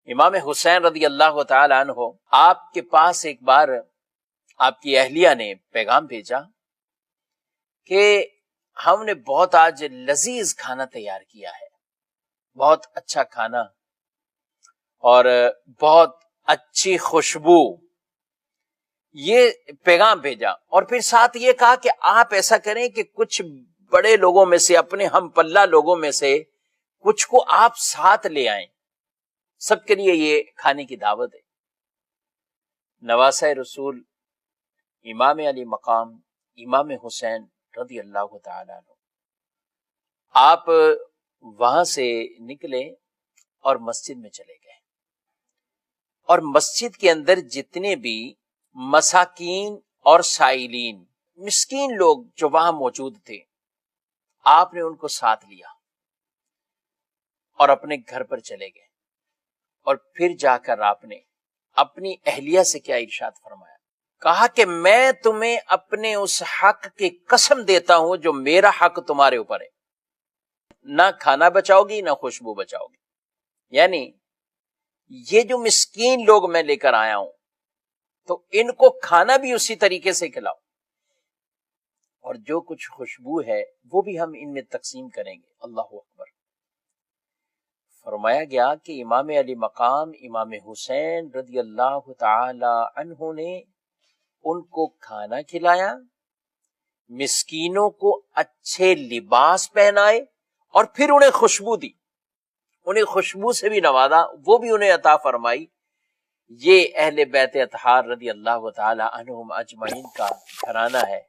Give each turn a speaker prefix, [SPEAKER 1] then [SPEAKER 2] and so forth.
[SPEAKER 1] امام حسین رضی اللہ تعالی عنہ آپ کے پاس ایک بار آپ کی اہلیہ نے پیغام بھیجا کہ ہم نے بہت آج لذیذ کھانا تیار کیا ہے، بہت اچھا کھانا اور بہت اچھی خوشبو، یہ پیغام بھیجا۔ اور پھر ساتھ یہ کہا کہ آپ ایسا کریں کہ کچھ بڑے لوگوں میں سے، اپنے ہم پلہ لوگوں میں سے کچھ کو آپ ساتھ لے آئیں، سب کے لیے یہ کھانے کی دعوت ہے۔ نواسہ رسول امام علی مقام امام حسین رضی اللہ تعالیٰ عنہ آپ وہاں سے نکلے اور مسجد میں چلے گئے، اور مسجد کے اندر جتنے بھی مساکین اور سائلین، مسکین لوگ جو وہاں موجود تھے، آپ نے ان کو ساتھ لیا اور اپنے گھر پر چلے گئے۔ اور پھر جا کر آپ نے اپنی اہلیہ سے کیا ارشاد فرمایا؟ کہا کہ میں تمہیں اپنے اس حق کی قسم دیتا ہوں جو میرا حق تمہارے اوپر ہے، نہ کھانا بچاؤ گی نہ خوشبو بچاؤ گی، یعنی یہ جو مسکین لوگ میں لے کر آیا ہوں تو ان کو کھانا بھی اسی طریقے سے کھلاؤ، اور جو کچھ خوشبو ہے وہ بھی ہم ان میں تقسیم کریں گے۔ اللہ اکبر۔ فرمایا گیا کہ امام علی مقام امام حسین رضی اللہ تعالی عنہ نے ان کو کھانا کھلایا، مسکینوں کو اچھے لباس پہنائے، اور پھر انہیں خوشبو دی، انہیں خوشبو سے بھی نوازا، وہ بھی انہیں عطا فرمائی۔ یہ اہل بیت اطہار رضی اللہ تعالی عنہم اجمعین کا گھرانہ ہے۔